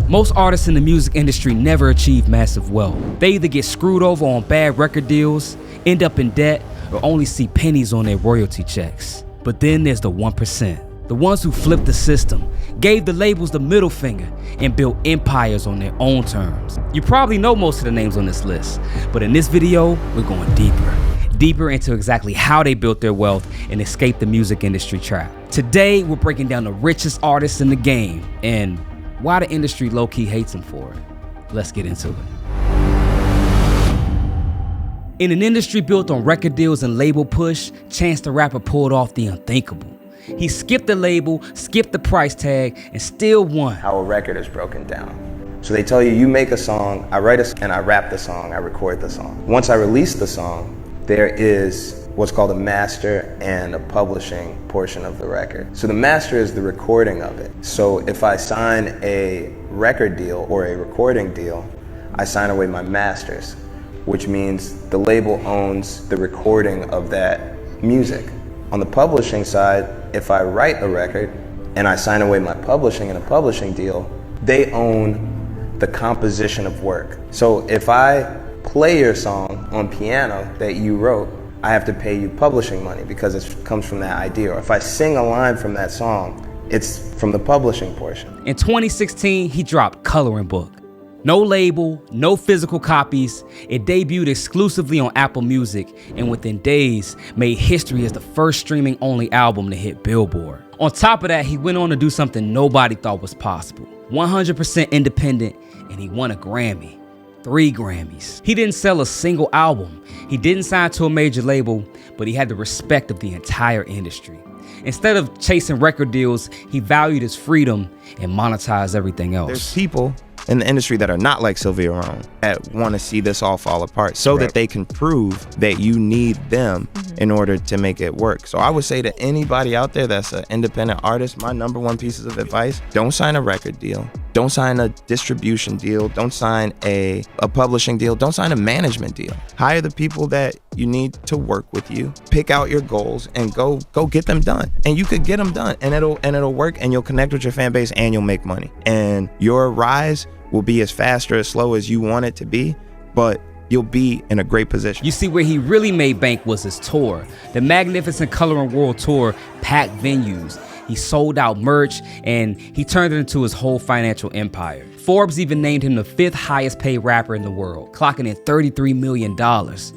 Most artists in the music industry never achieve massive wealth. They either get screwed over on bad record deals, end up in debt, or only see pennies on their royalty checks. But then there's the 1%, the ones who flipped the system, gave the labels the middle finger, and built empires on their own terms. You probably know most of the names on this list, but in this video, we're going deeper into exactly how they built their wealth and escaped the music industry trap. Today, we're breaking down the richest artists in the game and why the industry low-key hates them for it. Let's get into it. In an industry built on record deals and label push, Chance the Rapper pulled off the unthinkable. He skipped the label, skipped the price tag, and still won. How a record is broken down. So they tell you, you make a song, I write and I rap the song, I record the song. Once I release the song, there is what's called a master and a publishing portion of the record. So the master is the recording of it. So if I sign a record deal or a recording deal, I sign away my masters, which means the label owns the recording of that music. On the publishing side, if I write a record and I sign away my publishing in a publishing deal, they own the composition of work. So if I play your song on piano that you wrote, I have to pay you publishing money because it comes from that idea. Or if I sing a line from that song, it's from the publishing portion. In 2016, he dropped Coloring Book. No label, no physical copies. It debuted exclusively on Apple Music and within days made history as the first streaming only album to hit Billboard. On top of that, he went on to do something nobody thought was possible. 100% independent, and he won a Grammy. 3 Grammys. He didn't sell a single album. He didn't sign to a major label, but he had the respect of the entire industry. Instead of chasing record deals, he valued his freedom and monetized everything else. There's people in the industry that are not like Sylvia Rome that want to see this all fall apart so that they can prove that you need them in order to make it work. So I would say to anybody out there that's an independent artist, my number one pieces of advice: don't sign a record deal. Don't sign a distribution deal. Don't sign a publishing deal. Don't sign a management deal. Hire the people that you need to work with you. Pick out your goals and go get them done. And you could get them done, and it'll work, and you'll connect with your fan base, and you'll make money. And your rise will be as fast or as slow as you want it to be, but you'll be in a great position. You see, where he really made bank was his tour. The Magnificent Coloring World Tour packed venues. He sold out merch, and he turned it into his whole financial empire. Forbes even named him the 5th highest paid rapper in the world, clocking in $33 million,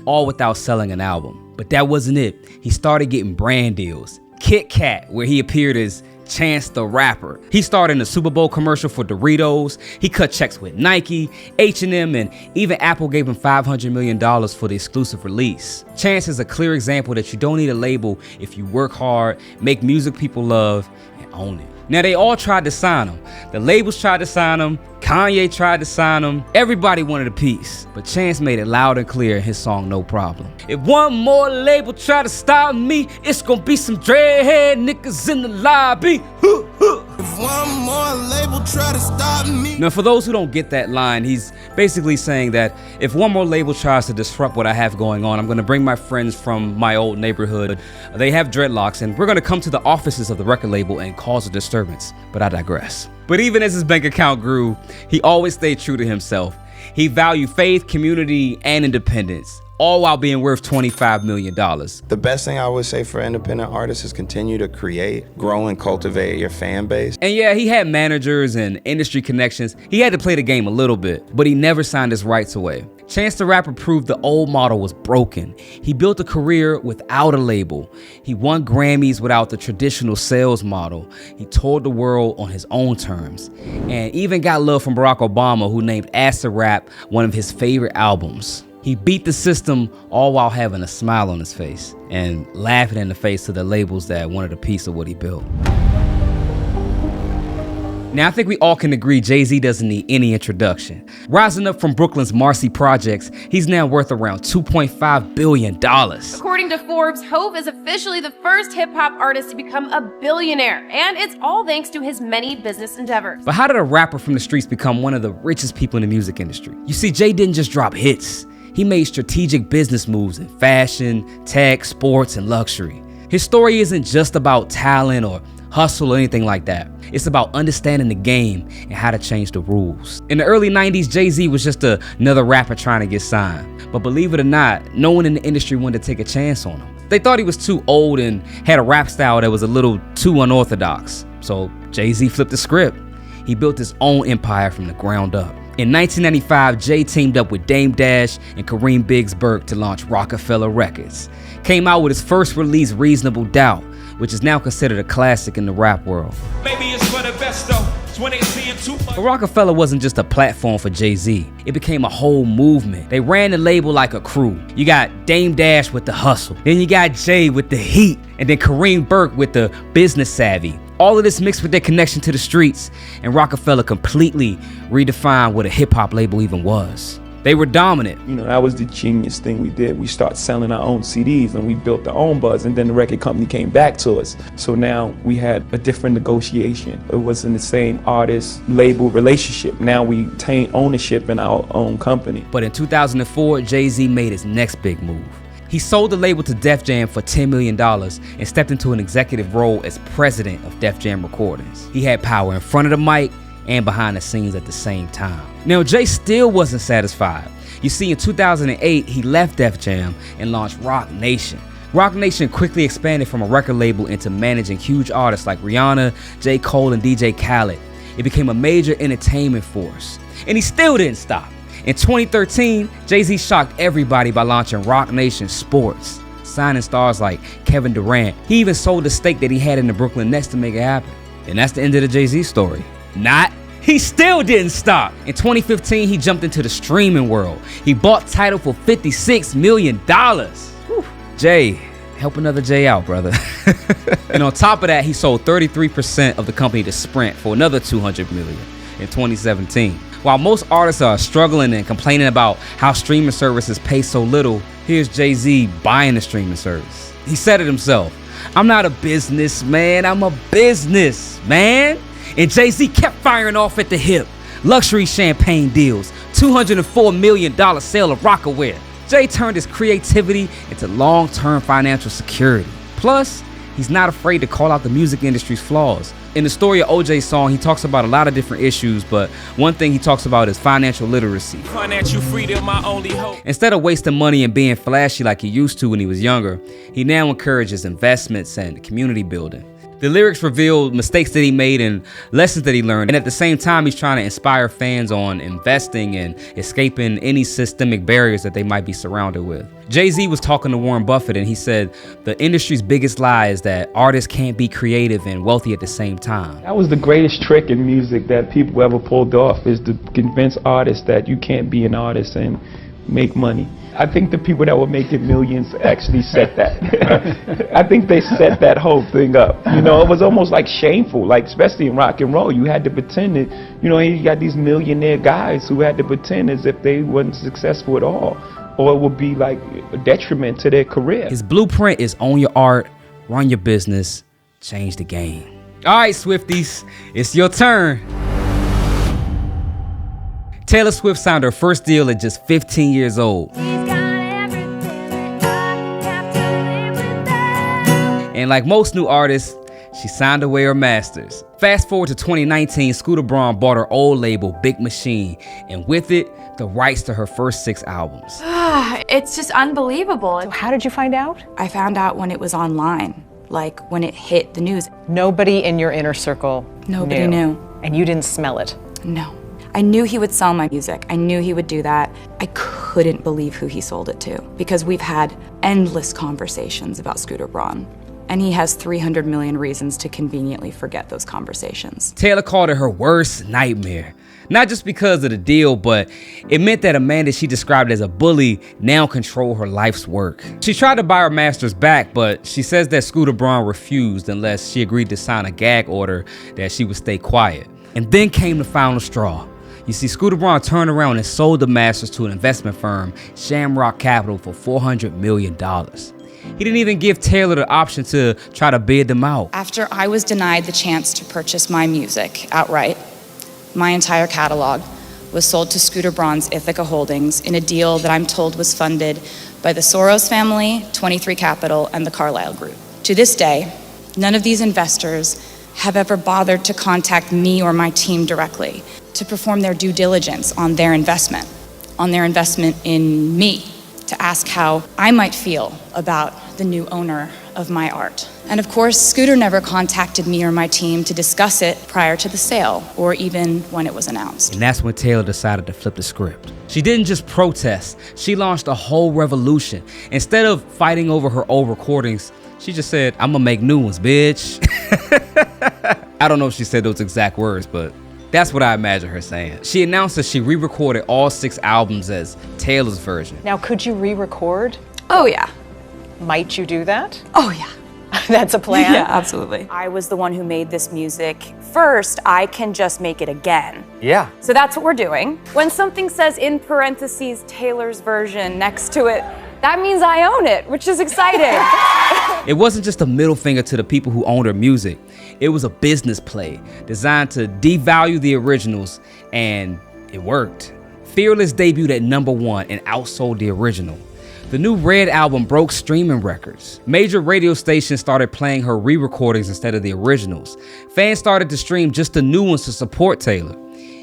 all without selling an album. But that wasn't it. He started getting brand deals. Kit Kat, where he appeared as Chance the Rapper. He starred in a Super Bowl commercial for Doritos. He cut checks with Nike, H&M, and even Apple gave him $500 million for the exclusive release. Chance is a clear example that you don't need a label if you work hard, make music people love, and own it. Now, they all tried to sign him. The labels tried to sign him. Kanye tried to sign him. Everybody wanted a piece. But Chance made it loud and clear in his song No Problem. If one more label try to stop me, it's gonna be some dreadhead niggas in the lobby. If one more label try to stop me. Now, for those who don't get that line, he's basically saying that if one more label tries to disrupt what I have going on, I'm gonna bring my friends from my old neighborhood. They have dreadlocks, and we're gonna come to the offices of the record label and cause a disturbance. But I digress. But even as his bank account grew, he always stayed true to himself. He valued faith, community, and independence, all while being worth $25 million. The best thing I would say for independent artists is continue to create, grow, and cultivate your fan base. And yeah, he had managers and industry connections. He had to play the game a little bit, but he never signed his rights away. Chance the Rapper proved the old model was broken. He built a career without a label. He won Grammys without the traditional sales model. He toured the world on his own terms, and even got love from Barack Obama, who named Acid Rap one of his favorite albums. He beat the system all while having a smile on his face and laughing in the face to the labels that wanted a piece of what he built. Now, I think we all can agree Jay-Z doesn't need any introduction. Rising up from Brooklyn's Marcy Projects, he's now worth around $2.5 billion. According to Forbes, Hove is officially the first hip-hop artist to become a billionaire, and it's all thanks to his many business endeavors. But how did a rapper from the streets become one of the richest people in the music industry? You see, Jay didn't just drop hits. He made strategic business moves in fashion, tech, sports, and luxury. His story isn't just about talent or hustle, or anything like that. It's about understanding the game and how to change the rules. In the early 90s, Jay-Z was just another rapper trying to get signed. But believe it or not, no one in the industry wanted to take a chance on him. They thought he was too old and had a rap style that was a little too unorthodox. So Jay-Z flipped the script. He built his own empire from the ground up. In 1995, Jay teamed up with Dame Dash and Kareem Biggs-Burke to launch Rockefeller Records. Came out with his first release, Reasonable Doubt, which is now considered a classic in the rap world. Maybe it's for the best though. It's when they seeing too much. But Rockefeller wasn't just a platform for Jay-Z. It became a whole movement. They ran the label like a crew. You got Dame Dash with the hustle. Then you got Jay with the heat. And then Kareem Burke with the business savvy. All of this mixed with their connection to the streets, and Rockefeller completely redefined what a hip-hop label even was. They were dominant. You know, that was the genius thing we did. We started selling our own CDs and we built our own buzz, and then the record company came back to us. So now we had a different negotiation. It wasn't the same artist-label relationship. Now we obtain ownership in our own company. But in 2004, Jay-Z made his next big move. He sold the label to Def Jam for $10 million and stepped into an executive role as president of Def Jam Recordings. He had power in front of the mic and behind the scenes at the same time. Now, Jay still wasn't satisfied. You see, in 2008, he left Def Jam and launched Roc Nation. Roc Nation quickly expanded from a record label into managing huge artists like Rihanna, J. Cole, and DJ Khaled. It became a major entertainment force. And he still didn't stop. In 2013, Jay-Z shocked everybody by launching Roc Nation Sports, signing stars like Kevin Durant. He even sold the stake that he had in the Brooklyn Nets to make it happen. And that's the end of the Jay-Z story. Not. He still didn't stop. In 2015, he jumped into the streaming world. He bought Tidal for $56 million. Whew. Jay, help another Jay out, brother. And on top of that, he sold 33% of the company to Sprint for another $200 million in 2017. While most artists are struggling and complaining about how streaming services pay so little, here's Jay-Z buying the streaming service. He said it himself, "I'm not a businessman, I'm a businessman." And Jay-Z kept firing off at the hip. Luxury champagne deals, $204 million sale of Rocawear. Jay turned his creativity into long-term financial security. Plus, he's not afraid to call out the music industry's flaws. In the Story of OJ's song, he talks about a lot of different issues, but one thing he talks about is financial literacy. Financial freedom, my only hope. Instead of wasting money and being flashy like he used to when he was younger, he now encourages investments and community building. The lyrics reveal mistakes that he made and lessons that he learned, and at the same time, he's trying to inspire fans on investing and escaping any systemic barriers that they might be surrounded with. Jay-Z was talking to Warren Buffett, and he said the industry's biggest lie is that artists can't be creative and wealthy at the same time. That was the greatest trick in music that people ever pulled off, is to convince artists that you can't be an artist and make money. I think the people that were making millions actually set that. I think they set that whole thing up. You know, it was almost like shameful, like especially in rock and roll. You had to pretend that, you know, you got these millionaire guys who had to pretend as if they weren't successful at all, or it would be like a detriment to their career. His blueprint is own your art, run your business, change the game. All right, Swifties, it's your turn. Taylor Swift signed her first deal at just 15 years old. And like most new artists, she signed away her masters. Fast forward to 2019, Scooter Braun bought her old label, Big Machine, and with it, the rights to her first 6 albums. It's just unbelievable. So how did you find out? I found out when it was online, like when it hit the news. Nobody in your inner circle Nobody knew. And you didn't smell it? No. I knew he would sell my music. I knew he would do that. I couldn't believe who he sold it to, because we've had endless conversations about Scooter Braun, and he has 300 million reasons to conveniently forget those conversations. Taylor called it her worst nightmare. Not just because of the deal, but it meant that a man that she described as a bully now controlled her life's work. She tried to buy her masters back, but she says that Scooter Braun refused unless she agreed to sign a gag order that she would stay quiet. And then came the final straw. You see, Scooter Braun turned around and sold the masters to an investment firm, Shamrock Capital, for $400 million. He didn't even give Taylor the option to try to bid them out. After I was denied the chance to purchase my music outright, my entire catalog was sold to Scooter Braun's Ithaca Holdings in a deal that I'm told was funded by the Soros family, 23 Capital, and the Carlyle Group. To this day, none of these investors have ever bothered to contact me or my team directly to perform their due diligence on their investment in me, to ask how I might feel about the new owner of my art. And of course, Scooter never contacted me or my team to discuss it prior to the sale or even when it was announced. And that's when Taylor decided to flip the script. She didn't just protest, she launched a whole revolution. Instead of fighting over her old recordings, she just said, "I'm gonna make new ones, bitch." I don't know if she said those exact words, but that's what I imagine her saying. She announced that she re-recorded all 6 albums as Taylor's version. Now, could you re-record? Oh yeah. Might you do that? Oh yeah. That's a plan? Yeah, absolutely. I was the one who made this music first. I can just make it again. Yeah. So that's what we're doing. When something says in parentheses Taylor's version next to it, that means I own it, which is exciting. It wasn't just a middle finger to the people who owned her music. It was a business play designed to devalue the originals, and it worked. Fearless debuted at #1 and outsold the original. The new Red album broke streaming records. Major radio stations started playing her re-recordings instead of the originals. Fans started to stream just the new ones to support Taylor.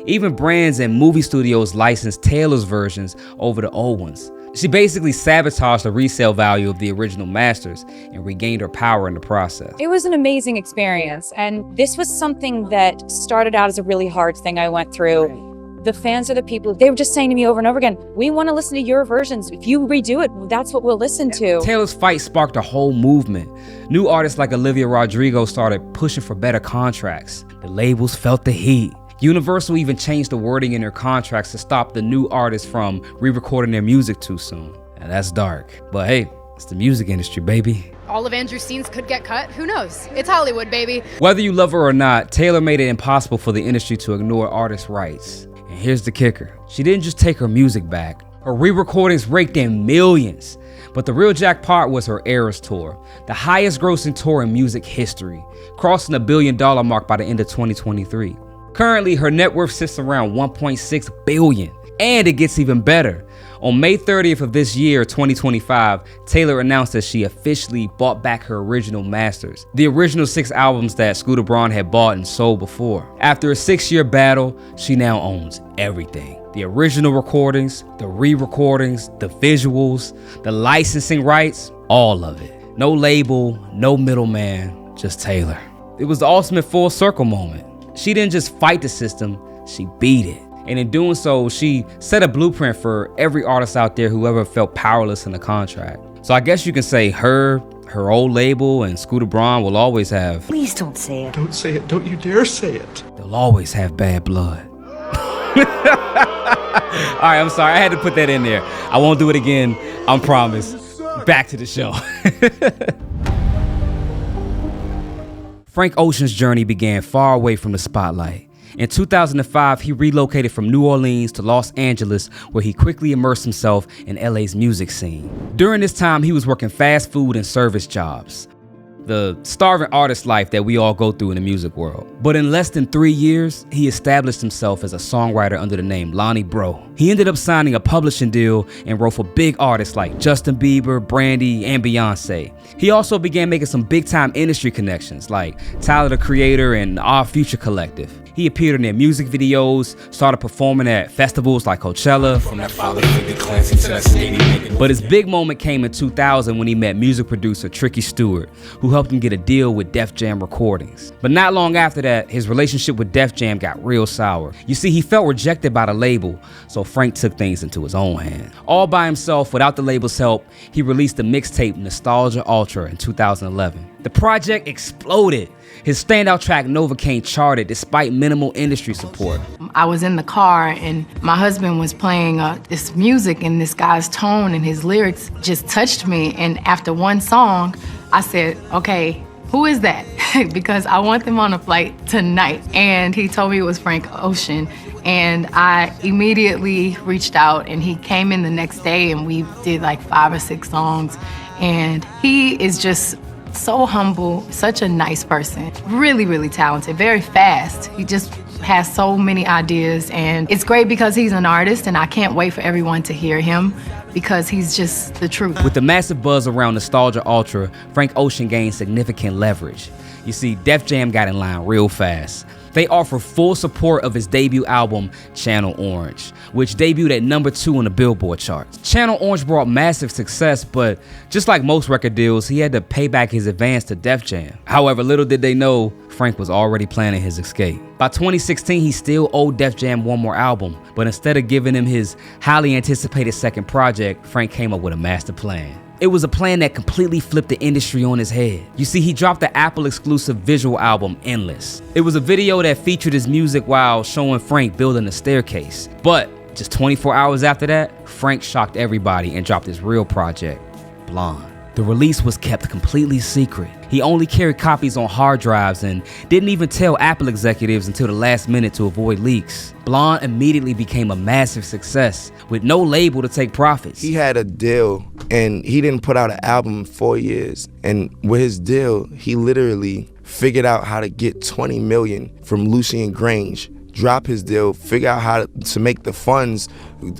Even brands and movie studios licensed Taylor's versions over the old ones. She basically sabotaged the resale value of the original masters and regained her power in the process. It was an amazing experience, and this was something that started out as a really hard thing I went through. The fans are the people, they were just saying to me over and over again, "We want to listen to your versions. If you redo it, that's what we'll listen to." Taylor's fight sparked a whole movement. New artists like Olivia Rodrigo started pushing for better contracts. The labels felt the heat. Universal even changed the wording in their contracts to stop the new artists from re-recording their music too soon. Now that's dark, but hey, it's the music industry, baby. All of Andrew's scenes could get cut. Who knows? It's Hollywood, baby. Whether you love her or not, Taylor made it impossible for the industry to ignore artists' rights. And here's the kicker. She didn't just take her music back. Her re-recordings raked in millions. But the real jackpot was her Eras tour, the highest grossing tour in music history, crossing the $1 billion mark by the end of 2023. Currently, her net worth sits around $1.6 billion. And it gets even better. On May 30th of this year, 2025, Taylor announced that she officially bought back her original masters, the original 6 albums that Scooter Braun had bought and sold before. After a 6-year battle, she now owns everything. The original recordings, the re-recordings, the visuals, the licensing rights, all of it. No label, no middleman, just Taylor. It was the ultimate full circle moment. She didn't just fight the system, she beat it. And in doing so, she set a blueprint for every artist out there who ever felt powerless in a contract. So I guess you can say her old label, and Scooter Braun will always have... Please don't say it. Don't say it. Don't you dare say it. They'll always have bad blood. All right, I'm sorry. I had to put that in there. I won't do it again. I promise. Back to the show. Frank Ocean's journey began far away from the spotlight. In 2005, he relocated from New Orleans to Los Angeles, where he quickly immersed himself in LA's music scene. During this time, he was working fast food and service jobs, the starving artist life that we all go through in the music world. But in less than 3 years, he established himself as a songwriter under the name Lonnie Bro. He ended up signing a publishing deal and wrote for big artists like Justin Bieber, Brandy, and Beyonce. He also began making some big-time industry connections like Tyler the Creator and Our Future Collective. He appeared in their music videos, started performing at festivals like Coachella. But his big moment came in 2000 when he met music producer Tricky Stewart, who helped him get a deal with Def Jam Recordings. But not long after that, his relationship with Def Jam got real sour. You see, he felt rejected by the label, so Frank took things into his own hand. All by himself, without the label's help, he released the mixtape Nostalgia Ultra in 2011. The project exploded. His standout track Novocaine charted despite minimal industry support. I was in the car and my husband was playing this music, and this guy's tone and his lyrics just touched me. And after one song, I said, okay, who is that? Because I want them on a flight tonight. And he told me it was Frank Ocean. And I immediately reached out, and he came in the next day and we did like 5 or 6 songs. And he is just so humble, such a nice person, really, really talented, very fast. He just has so many ideas, and it's great because he's an artist, and I can't wait for everyone to hear him because he's just the truth. With the massive buzz around Nostalgia Ultra, Frank Ocean gained significant leverage. You see, Def Jam got in line real fast. They offered full support of his debut album, Channel Orange, which debuted at #2 on the Billboard charts. Channel Orange brought massive success, but just like most record deals, he had to pay back his advance to Def Jam. However, little did they know, Frank was already planning his escape. By 2016, he still owed Def Jam one more album, but instead of giving him his highly anticipated second project, Frank came up with a master plan. It was a plan that completely flipped the industry on his head. You see, he dropped the Apple exclusive visual album, Endless. It was a video that featured his music while showing Frank building a staircase. But just 24 hours after that, Frank shocked everybody and dropped his real project, Blonde. The release was kept completely secret. He only carried copies on hard drives and didn't even tell Apple executives until the last minute to avoid leaks. Blonde immediately became a massive success with no label to take profits. He had a deal and he didn't put out an album in 4 years. And with his deal, he literally figured out how to get 20 million from Lucien Grange, drop his deal, figure out how to make the funds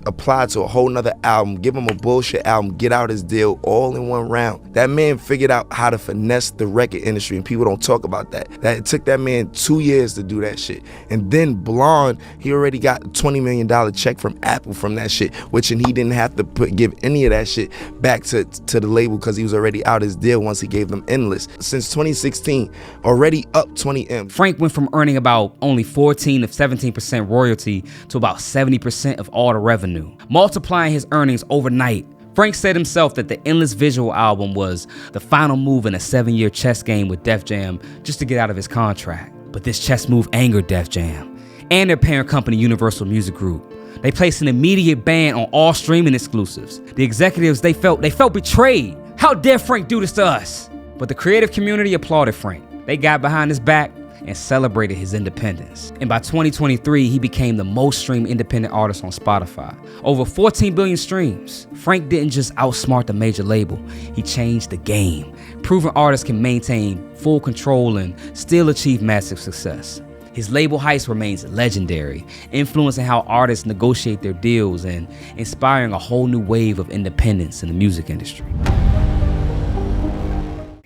apply to a whole nother album, give him a bullshit album, get out his deal all in one round. That man figured out how to finesse the record industry, and people don't talk about that. It took that man 2 years to do that shit. And then Blonde, he already got a $20 million check from Apple from that shit, which and he didn't have to give any of that shit back to the label because he was already out his deal once he gave them Endless. Since 2016, already up 20 M. Frank went from earning about only 14 to 17% royalty to about 70% of all the revenue, multiplying his earnings overnight. Frank said himself that the Endless visual album was the final move in a 7-year chess game with Def Jam just to get out of his contract. But this chess move angered Def Jam and their parent company, Universal Music Group. They placed an immediate ban on all streaming exclusives. The executives, they felt betrayed. How dare Frank do this to us? But the creative community applauded Frank. They got behind his back and celebrated his independence. And by 2023, he became the most streamed independent artist on Spotify. Over 14 billion streams. Frank didn't just outsmart the major label, he changed the game, proving artists can maintain full control and still achieve massive success. His label heist remains legendary, influencing how artists negotiate their deals and inspiring a whole new wave of independence in the music industry.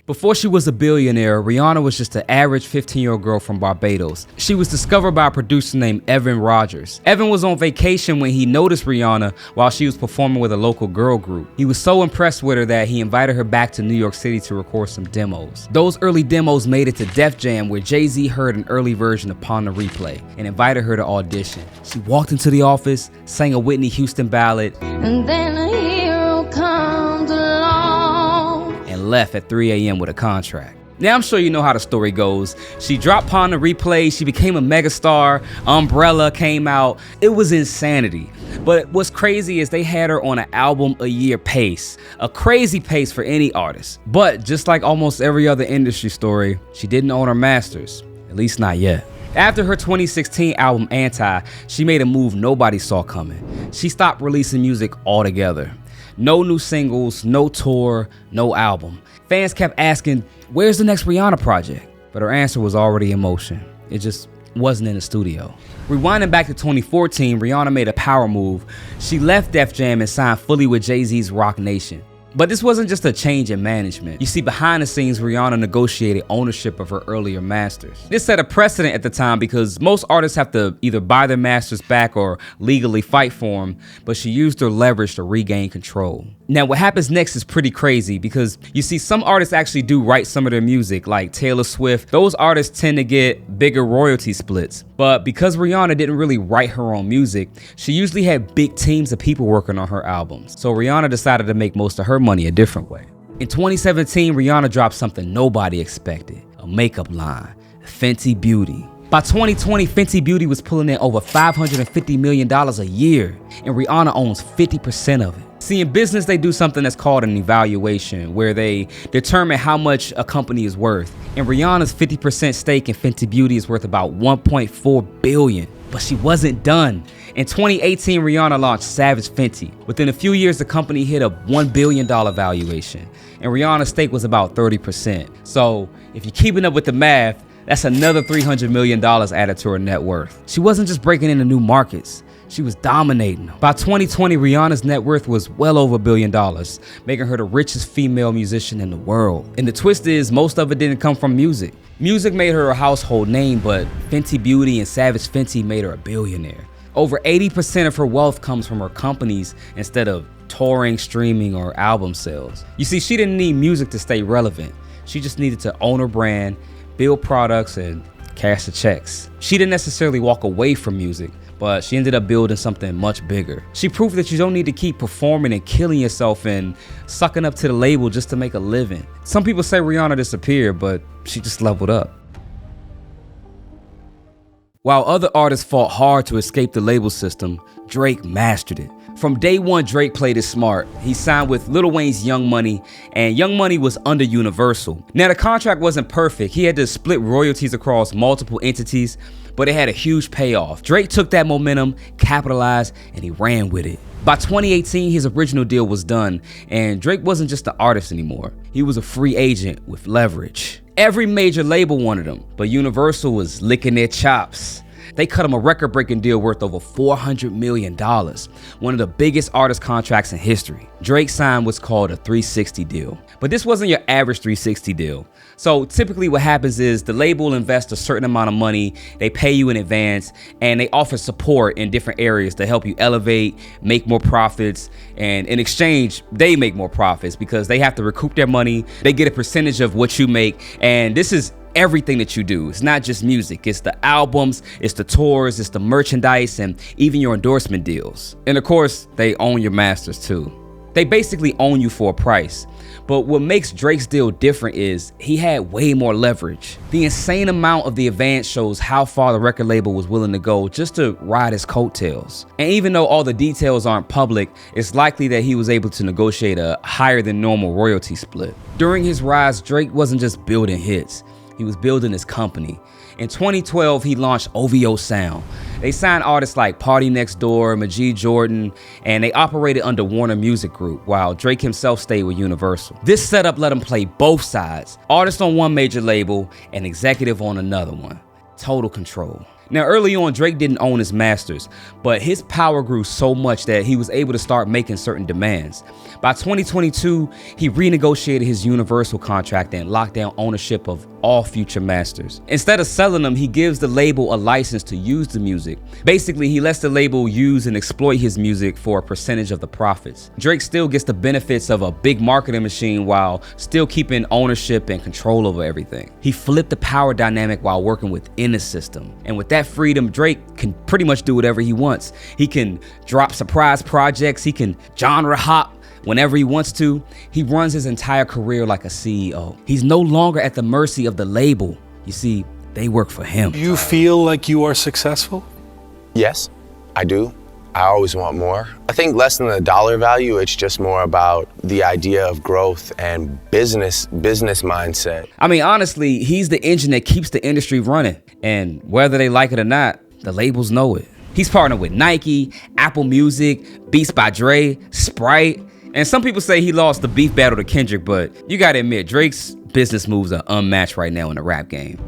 Before she was a billionaire, Rihanna was just an average 15-year-old girl from Barbados. She was discovered by a producer named Evan Rogers. Evan was on vacation when he noticed Rihanna while she was performing with a local girl group. He was so impressed with her that he invited her back to New York City to record some demos. Those early demos made it to Def Jam, where Jay-Z heard an early version upon the replay and invited her to audition. She walked into the office, sang a Whitney Houston ballad, and then a hero comes along, and left at 3 a.m. with a contract. Now I'm sure you know how the story goes. She dropped Pawn the Replay, she became a megastar, Umbrella came out. It was insanity. But what's crazy is they had her on an album a year pace, a crazy pace for any artist. But just like almost every other industry story, she didn't own her masters, at least not yet. After her 2016 album Anti, she made a move nobody saw coming. She stopped releasing music altogether. No new singles, no tour, no album. Fans kept asking, where's the next Rihanna project? But her answer was already in motion. It just wasn't in the studio. Rewinding back to 2014, Rihanna made a power move. She left Def Jam and signed fully with Jay-Z's Roc Nation. But this wasn't just a change in management. You see, behind the scenes, Rihanna negotiated ownership of her earlier masters. This set a precedent at the time because most artists have to either buy their masters back or legally fight for them, but she used her leverage to regain control. Now, what happens next is pretty crazy because you see, some artists actually do write some of their music, like Taylor Swift. Those artists tend to get bigger royalty splits. But because Rihanna didn't really write her own music, she usually had big teams of people working on her albums. So Rihanna decided to make most of her money a different way. In 2017, Rihanna dropped something nobody expected, a makeup line, Fenty Beauty. By 2020, Fenty Beauty was pulling in over $550 million a year, and Rihanna owns 50% of it. See, in business, they do something that's called an evaluation, where they determine how much a company is worth. And Rihanna's 50% stake in Fenty Beauty is worth about $1.4 billion. But she wasn't done. In 2018, Rihanna launched Savage Fenty. Within a few years, the company hit a $1 billion valuation, and Rihanna's stake was about 30%. So if you're keeping up with the math, that's another $300 million added to her net worth. She wasn't just breaking into new markets. She was dominating them. By 2020, Rihanna's net worth was well over $1 billion, making her the richest female musician in the world. And the twist is, most of it didn't come from music. Music made her a household name, but Fenty Beauty and Savage Fenty made her a billionaire. Over 80% of her wealth comes from her companies instead of touring, streaming, or album sales. You see, she didn't need music to stay relevant. She just needed to own her brand, build products, and cash the checks. She didn't necessarily walk away from music, but she ended up building something much bigger. She proved that you don't need to keep performing and killing yourself and sucking up to the label just to make a living. Some people say Rihanna disappeared, but she just leveled up. While other artists fought hard to escape the label system, Drake mastered it. From day one, Drake played it smart. He signed with Lil Wayne's Young Money, and Young Money was under Universal. Now, the contract wasn't perfect. He had to split royalties across multiple entities, but it had a huge payoff. Drake took that momentum, capitalized, and he ran with it. By 2018, his original deal was done, and Drake wasn't just an artist anymore. He was a free agent with leverage. Every major label wanted him, but Universal was licking their chops. They cut him a record-breaking deal worth over $400 million, one of the biggest artist contracts in history. Drake signed what's called a 360 deal. But this wasn't your average 360 deal. So typically what happens is the label will invest a certain amount of money, they pay you in advance, and they offer support in different areas to help you elevate, make more profits, and in exchange, they make more profits because they have to recoup their money, they get a percentage of what you make, and this is everything that you do. It's not just music, it's the albums, it's the tours, it's the merchandise, and even your endorsement deals. And of course, they own your masters too. They basically own you for a price. But what makes Drake's deal different is he had way more leverage. The insane amount of the advance shows how far the record label was willing to go just to ride his coattails. And even though all the details aren't public, it's likely that he was able to negotiate a higher than normal royalty split. During his rise, Drake wasn't just building hits, he was building his company. In 2012, he launched OVO Sound. They signed artists like Party Next Door, Majid Jordan, and they operated under Warner Music Group, while Drake himself stayed with Universal. This setup let him play both sides, artist on one major label and executive on another one. Total control. Now, early on, Drake didn't own his masters, but his power grew so much that he was able to start making certain demands. By 2022, he renegotiated his Universal contract and locked down ownership of all future masters. Instead of selling them, he gives the label a license to use the music. Basically, he lets the label use and exploit his music for a percentage of the profits. Drake still gets the benefits of a big marketing machine while still keeping ownership and control over everything. He flipped the power dynamic while working within the system. And with that freedom, Drake can pretty much do whatever he wants. He can drop surprise projects, he can genre hop whenever he wants to. He runs his entire career like a CEO. He's no longer at the mercy of the label. You see, they work for him. Do you feel like you are successful? Yes, I do. I always want more. I think less than the dollar value, it's just more about the idea of growth and business mindset. I mean, honestly, he's the engine that keeps the industry running. And whether they like it or not, the labels know it. He's partnered with Nike, Apple Music, Beats by Dre, Sprite. And some people say he lost the beef battle to Kendrick, but you gotta admit, Drake's business moves are unmatched right now in the rap game.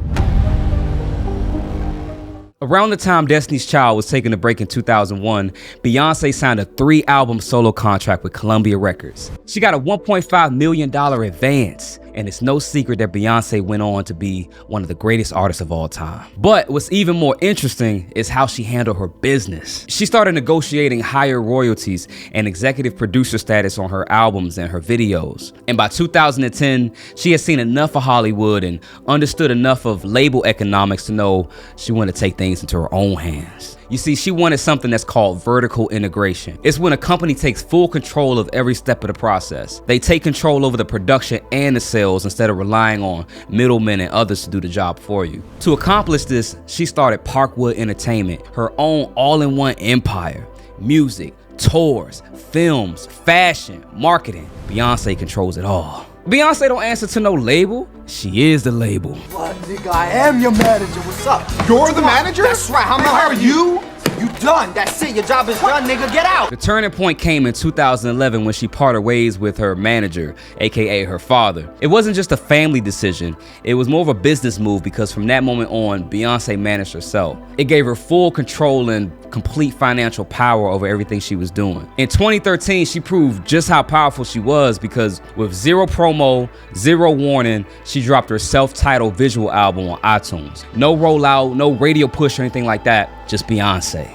Around the time Destiny's Child was taking a break in 2001, Beyonce signed a 3-album solo contract with Columbia Records. She got a $1.5 million advance, and it's no secret that Beyonce went on to be one of the greatest artists of all time. But what's even more interesting is how she handled her business. She started negotiating higher royalties and executive producer status on her albums and her videos. And by 2010, she had seen enough of Hollywood and understood enough of label economics to know she wanted to take things into her own hands. You see, she wanted something that's called vertical integration. It's when a company takes full control of every step of the process. They take control over the production and the sales instead of relying on middlemen and others to do the job for you. To accomplish this, she started Parkwood Entertainment, her own all-in-one empire. Music, tours, films, fashion, marketing. Beyonce controls it all. Beyonce don't answer to no label. She is the label. What, nigga? I am your manager. What's up? You're the manager? That's right. How are you? You done. That's it. Your job is done, nigga. Get out. The turning point came in 2011 when she parted ways with her manager, aka her father. It wasn't just a family decision, it was more of a business move because from that moment on, Beyonce managed herself. It gave her full control and complete financial power over everything she was doing. In 2013, she proved just how powerful she was because with zero promo, zero warning, she dropped her self-titled visual album on iTunes. No rollout, no radio push or anything like that, just Beyonce.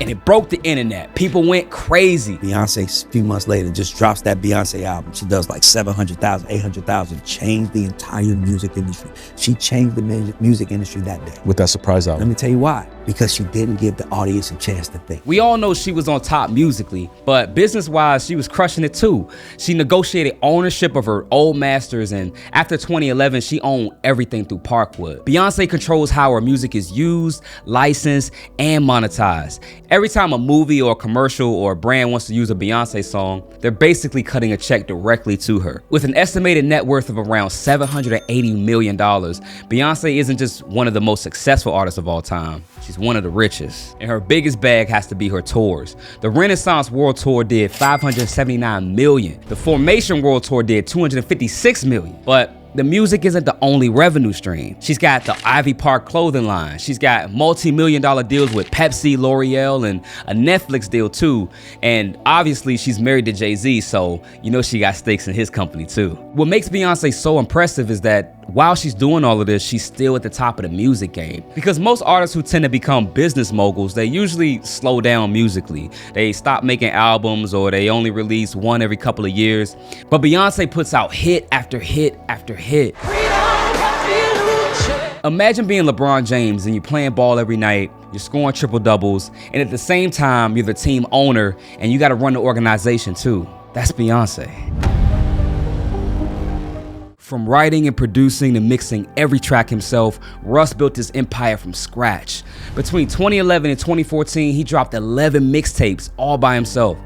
And it broke the internet. People went crazy. Beyonce, a few months later, just drops that Beyonce album. She does like 700,000, 800,000, changed the entire music industry. She changed the music industry that day. With that surprise album. Let me tell you why. Because she didn't give the audience a chance to think. We all know she was on top musically, but business-wise, she was crushing it too. She negotiated ownership of her old masters, and after 2011, she owned everything through Parkwood. Beyonce controls how her music is used, licensed, and monetized. Every time a movie or a commercial or a brand wants to use a Beyonce song, they're basically cutting a check directly to her. With an estimated net worth of around $780 million, Beyonce isn't just one of the most successful artists of all time. She's one of the richest. And her biggest bag has to be her tours. The Renaissance World Tour did $579 million. The Formation World Tour did $256 million. But the music isn't the only revenue stream. She's got the Ivy Park clothing line. She's got multi-million-dollar deals with Pepsi, L'Oreal, and a Netflix deal too. And obviously she's married to Jay-Z, so you know she got stakes in his company too. What makes Beyonce so impressive is that while she's doing all of this, she's still at the top of the music game. Because most artists who tend to become business moguls, they usually slow down musically. They stop making albums or they only release one every couple of years. But Beyonce puts out hit after hit after hit. Imagine being LeBron James and you're playing ball every night, you're scoring triple doubles, and at the same time, you're the team owner and you gotta run the organization too. That's Beyonce. From writing and producing to mixing every track himself, Russ built his empire from scratch. Between 2011 and 2014, he dropped 11 mixtapes all by himself.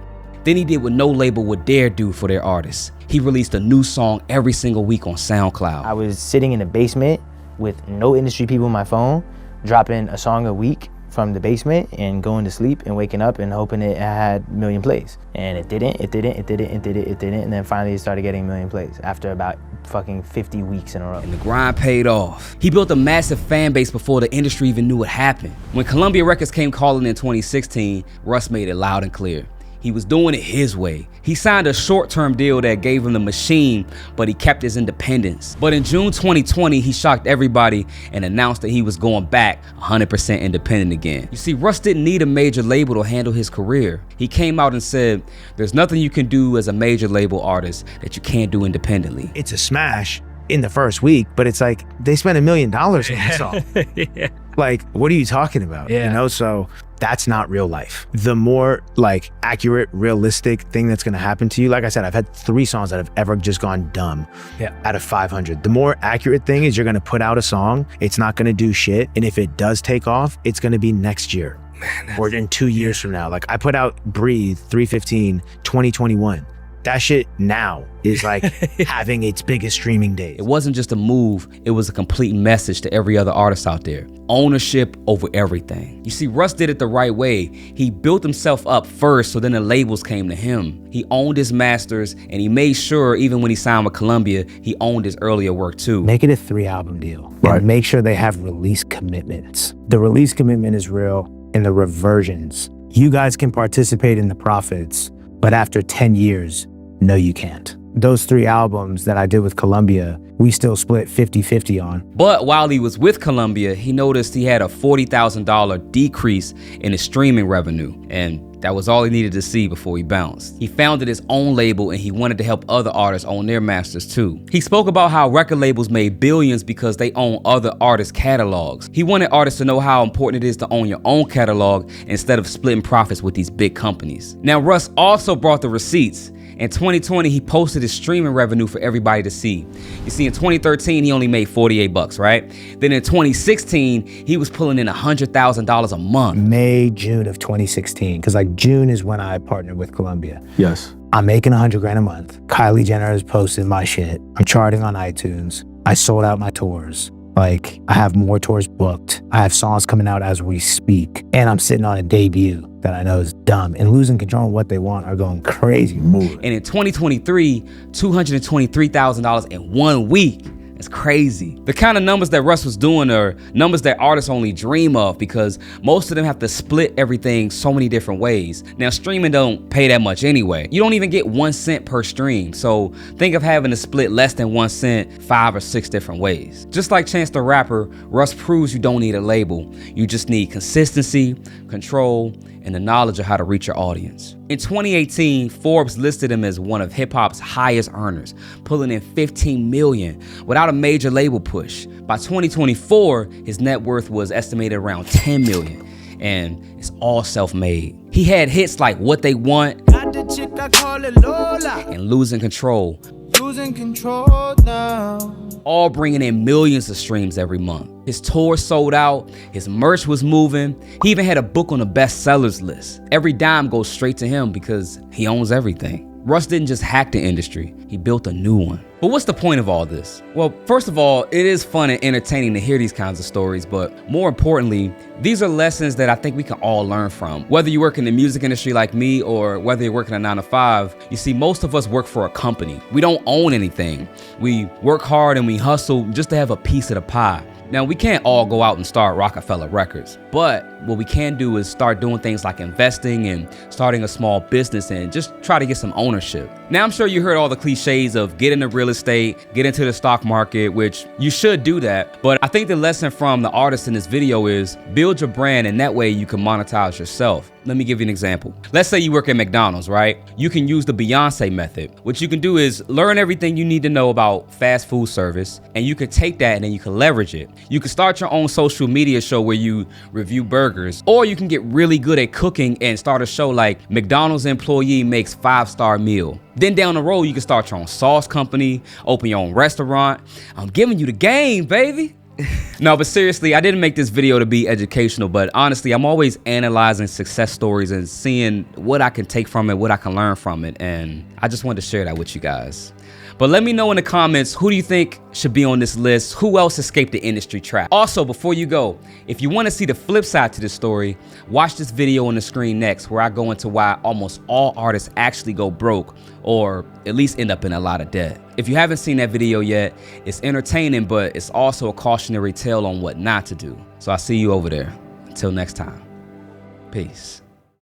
Then he did what no label would dare do for their artists. He released a new song every single week on SoundCloud. I was sitting in the basement with no industry people on my phone, dropping a song a week from the basement and going to sleep and waking up and hoping it had a million plays. And it didn't, and then finally it started getting a million plays after about fucking 50 weeks in a row. And the grind paid off. He built a massive fan base before the industry even knew what happened. When Columbia Records came calling in 2016, Russ made it loud and clear. He was doing it his way. He signed a short-term deal that gave him the machine, but he kept his independence. But in June 2020, he shocked everybody and announced that he was going back 100% independent again. You see, Russ didn't need a major label to handle his career. He came out and said, there's nothing you can do as a major label artist that you can't do independently. It's a smash in the first week, but it's like, they spent $1 million on the song. Yeah. Like, what are you talking about? Yeah. You know, so that's not real life. The more like accurate, realistic thing that's gonna happen to you, like I said, I've had 3 songs that have ever just gone dumb out of 500. The more accurate thing is you're gonna put out a song, it's not gonna do shit, and if it does take off, it's gonna be next year. Man, or in 2 years from now. Like I put out Breathe 3/15, 2021. That shit now is like having its biggest streaming days. It wasn't just a move, it was a complete message to every other artist out there. Ownership over everything. You see, Russ did it the right way. He built himself up first, so then the labels came to him. He owned his masters, and he made sure even when he signed with Columbia, he owned his earlier work too. Make it a 3-album deal. Right. And make sure they have release commitments. The release commitment is real, and the reversions. You guys can participate in the profits, but after 10 years, no, you can't. Those 3 albums that I did with Columbia, we still split 50-50 on. But while he was with Columbia, he noticed he had a $40,000 decrease in his streaming revenue, and that was all he needed to see before he bounced. He founded his own label and he wanted to help other artists own their masters too. He spoke about how record labels made billions because they own other artists' catalogs. He wanted artists to know how important it is to own your own catalog instead of splitting profits with these big companies. Now, Russ also brought the receipts. In 2020, he posted his streaming revenue for everybody to see. You see, in 2013, he only made $48, right? Then in 2016, he was pulling in $100,000 a month. May, June of 2016, because like June is when I partnered with Columbia. Yes. I'm making $100,000 a month. Kylie Jenner has posted my shit. I'm charting on iTunes. I sold out my tours. Like, I have more tours booked. I have songs coming out as we speak. And I'm sitting on a debut that I know is dumb. And Losing Control of What They Want are going crazy. And in 2023, $223,000 in 1 week. It's crazy. The kind of numbers that Russ was doing are numbers that artists only dream of, because most of them have to split everything so many different ways. Now, streaming don't pay that much anyway. You don't even get 1 cent per stream. So think of having to split less than 1 cent 5 or 6 different ways. Just like Chance the Rapper, Russ proves you don't need a label. You just need consistency, control, and the knowledge of how to reach your audience. In 2018, Forbes listed him as one of hip-hop's highest earners, pulling in $15 million without a major label push. By 2024, his net worth was estimated around $10 million, and it's all self-made. He had hits like What They Want and Losing Control, Losing control now. all bringing in millions of streams every month. His tour sold out, his merch was moving, he even had a book on the bestsellers list. Every dime goes straight to him because he owns everything. Russ didn't just hack the industry, he built a new one. But what's the point of all this? Well, first of all, it is fun and entertaining to hear these kinds of stories, but more importantly, these are lessons that I think we can all learn from. Whether you work in the music industry like me or whether you're working a 9-to-5, you see, most of us work for a company. We don't own anything. We work hard and we hustle just to have a piece of the pie. Now, we can't all go out and start Rockefeller Records, but what we can do is start doing things like investing and starting a small business and just try to get some ownership. Now, I'm sure you heard all the cliches of get into real estate, get into the stock market, which you should do that. But I think the lesson from the artist in this video is build your brand, and that way you can monetize yourself. Let me give you an example. Let's say you work at McDonald's, right? You can use the Beyonce method. What you can do is learn everything you need to know about fast food service, and you can take that and then you can leverage it. You can start your own social media show where you review burgers, or you can get really good at cooking and start a show like McDonald's employee makes 5-star meal. Then down the road, you can start your own sauce company, open your own restaurant. I'm giving you the game, baby. No, but seriously, I didn't make this video to be educational, but honestly, I'm always analyzing success stories and seeing what I can take from it, what I can learn from it, and I just wanted to share that with you guys. But let me know in the comments, who do you think should be on this list? Who else escaped the industry trap? Also, before you go, if you want to see the flip side to this story, watch this video on the screen next, where I go into why almost all artists actually go broke, or at least end up in a lot of debt. If you haven't seen that video yet, it's entertaining, but it's also a cautionary tale on what not to do. So I'll see you over there. Until next time, peace.